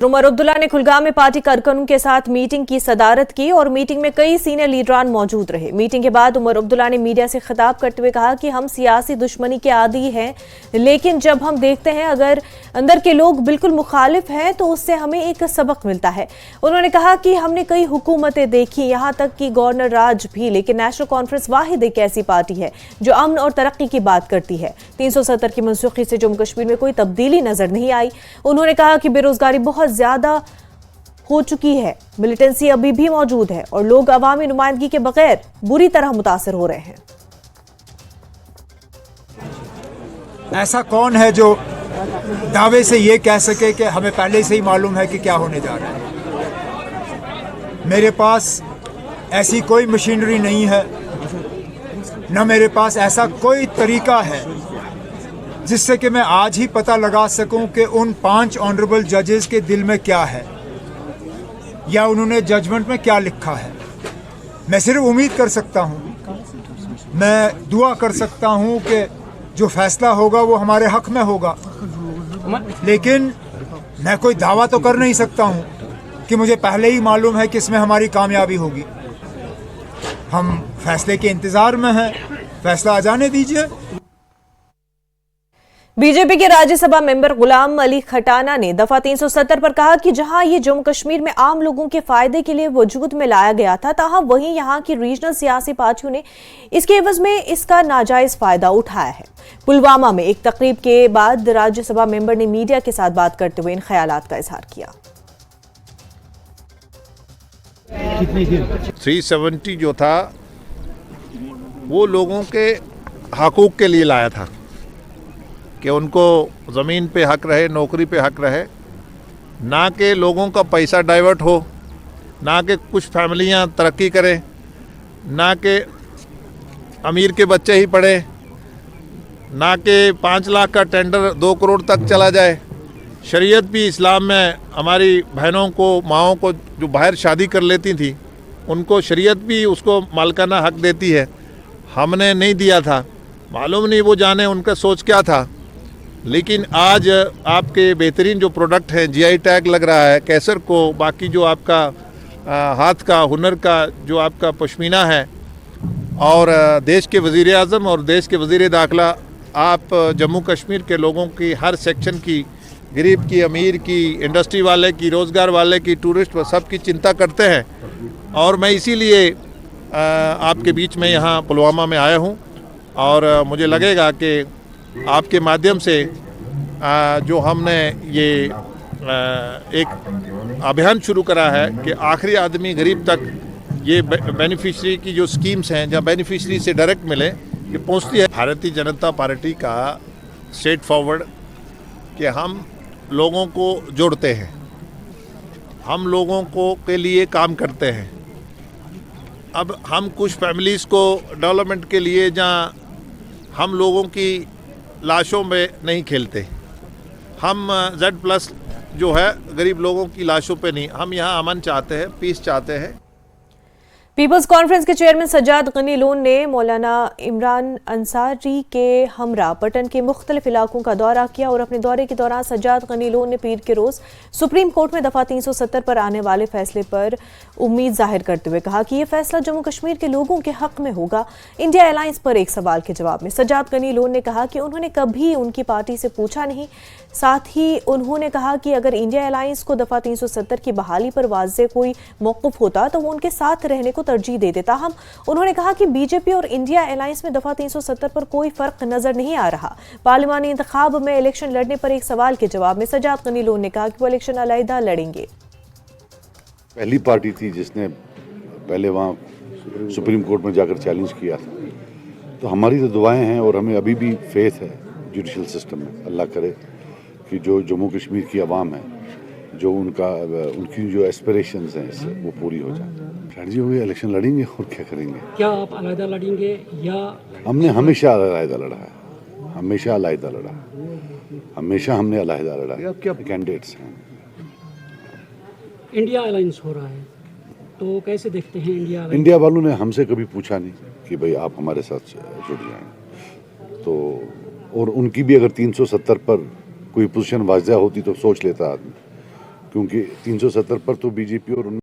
उमर अब्दुल्ला ने कुलगाम में पार्टी कारकुनों के साथ मीटिंग की सदारत की और मीटिंग में कई सीनियर लीडरान मौजूद रहे। मीटिंग के बाद उमर अब्दुल्ला ने मीडिया से खिताब करते हुए कहा कि हम सियासी दुश्मनी के आदी हैं, लेकिन जब हम देखते हैं अगर अंदर के लोग बिल्कुल मुखालिफ हैं तो उससे हमें एक सबक मिलता है। उन्होंने कहा कि हमने कई हुकूमतें देखी, यहाँ तक कि गवर्नर राज भी, लेकिन नेशनल कॉन्फ्रेंस वाहिद एक ऐसी पार्टी है जो अमन और तरक्की की बात करती है। 370 की मनसूखी से जम्मू कश्मीर में कोई तब्दीली नजर नहीं आई। उन्होंने कहा कि बेरोजगारी बहुत ज्यादा हो चुकी है, मिलिटेंसी अभी भी मौजूद है और लोग अवामी नुमाइंदगी के बगैर बुरी तरह मुतासिर हो रहे हैं। ऐसा कौन है जो दावे से ये कह सके कि हमें पहले से ही मालूम है कि क्या होने जा रहा है? मेरे पास ऐसी कोई मशीनरी नहीं है, न मेरे पास ऐसा कोई तरीका है जिससे कि मैं आज ही पता लगा सकूं कि उन 5 ऑनरेबल जजेस के दिल में क्या है या उन्होंने जजमेंट में क्या लिखा है। मैं सिर्फ उम्मीद कर सकता हूं, मैं दुआ कर सकता हूं कि जो फैसला होगा वो हमारे हक में होगा, लेकिन मैं कोई दावा तो कर नहीं सकता हूं कि मुझे पहले ही मालूम है कि इसमें हमारी कामयाबी होगी। हम फैसले के इंतजार में हैं, फैसला आ जाने दीजिए। बीजेपी के राज्यसभा मेंबर गुलाम अली खटाना ने दफा 370 पर कहा कि जहां ये जम्मू कश्मीर में आम लोगों के फायदे के लिए वजूद में लाया गया था, तहां वहीं यहां की रीजनल सियासी पार्टियों ने इसके एवज में इसका नाजायज फायदा उठाया है। पुलवामा में एक तकरीब के बाद राज्यसभा मेंबर ने मीडिया के साथ बात करते हुए इन ख्यालात का इजहार किया। 370 जो था वो लोगों के हकूक के लिए लाया था कि उनको ज़मीन पे हक रहे, नौकरी पे हक रहे, ना कि लोगों का पैसा डाइवर्ट हो, ना कि कुछ फैमिलियां तरक्की करें, ना कि अमीर के बच्चे ही पढ़े, ना कि 5 लाख का टेंडर 2 करोड़ तक चला जाए। शरीयत भी इस्लाम में हमारी बहनों को, माओं को जो बाहर शादी कर लेती थी, उनको शरीयत भी उसको मालकाना हक देती है। हमने नहीं दिया था, मालूम नहीं वो जाने उनका सोच क्या था। लेकिन आज आपके बेहतरीन जो प्रोडक्ट हैं, जीआई टैग लग रहा है कैसर को, बाकी जो आपका हाथ का हुनर का जो आपका पश्मीना है, और देश के वज़ीर आज़म और देश के वज़ीर दाखिला आप जम्मू कश्मीर के लोगों की हर सेक्शन की, गरीब की, अमीर की, इंडस्ट्री वाले की, रोज़गार वाले की, टूरिस्ट सब की चिंता करते हैं। और मैं इसीलिए आपके बीच में यहाँ पुलवामा में आया हूँ और मुझे लगेगा कि आपके माध्यम से जो हमने ये एक अभियान शुरू करा है कि आखिरी आदमी गरीब तक ये बेनिफिशरी की जो स्कीम्स हैं, जहाँ बेनिफिशरी से डायरेक्ट मिले, ये पहुँचती है। भारतीय जनता पार्टी का स्ट्रेट फॉरवर्ड कि हम लोगों को जोड़ते हैं, हम लोगों को के लिए काम करते हैं। अब हम कुछ फैमिलीज़ को डेवलपमेंट के लिए जहाँ हम लोगों की लाशों में नहीं खेलते, हम Z+ जो है गरीब लोगों की लाशों पे नहीं, हम यहाँ अमन चाहते हैं, पीस चाहते हैं। पीपल्स कॉन्फ्रेंस के चेयरमैन सज्जाद गनी लोन ने मौलाना इमरान अंसारी के हमरा पटन के मुख्तलिफ इलाकों का दौरा किया और अपने दौरे के दौरान सज्जाद गनी लोन ने पीर के रोज सुप्रीम कोर्ट में दफा 370 पर आने वाले फैसले पर उम्मीद जाहिर करते हुए कहा कि यह फैसला जम्मू कश्मीर के लोगों के हक में होगा। इंडिया अलायंस पर एक सवाल के जवाब में सज्जाद गनी लोन ने कहा कि उन्होंने कभी उनकी पार्टी से पूछा नहीं। साथ ही उन्होंने कहा कि अगर इंडिया अलायंस को दफा 370 की बहाली पर वाज़े कोई मौक़िफ़ होता तो वो उनके साथ रहने को तरजीह दे देता। हम उन्होंने कहा कि बीजेपी और इंडिया अलायंस में दफा 370 पर कोई फर्क नजर नहीं आ रहा। पार्लिमानी इंतखाब में इलेक्शन लड़ने पर एक सवाल के जवाब में सज्जाद गनी लोन ने कहा कि वो इलेक्शन अलहदा लड़ेंगे। पहली पार्टी थी जिसने पहले वहाँ सुप्रीम कोर्ट में जाकर चैलेंज किया था, तो हमारी तो दुआएं हैं और हमें अभी भी फेथ है जुडिशल सिस्टम में। अल्लाह करे कि जो जम्मू कश्मीर की आवाम है, जो उनकी जो एस्पिरेशंस हैं इससे वो पूरी हो जाए। स्ट्रैटेजी होगी, इलेक्शन लड़ेंगे और क्या करेंगे। क्या आप अलहदा लड़ेंगे या? हमने हमेशा अलहदा लड़ा है, हमेशा अलहदा लड़ा है, हमेशा हमने अलहदा लड़ा है। क्या कैंडिडेट्स हैं? इंडिया अलायंस हो रहा है तो कैसे देखते हैं इंडिया अलायंस? इंडिया वालों ने हमसे कभी पूछा नहीं कि भाई आप हमारे साथ जुड़ जाएं, तो और उनकी भी अगर 370 पर कोई पोजीशन वाज़ह होती तो सोच लेता आदमी। क्योंकि 370 पर तो बीजेपी और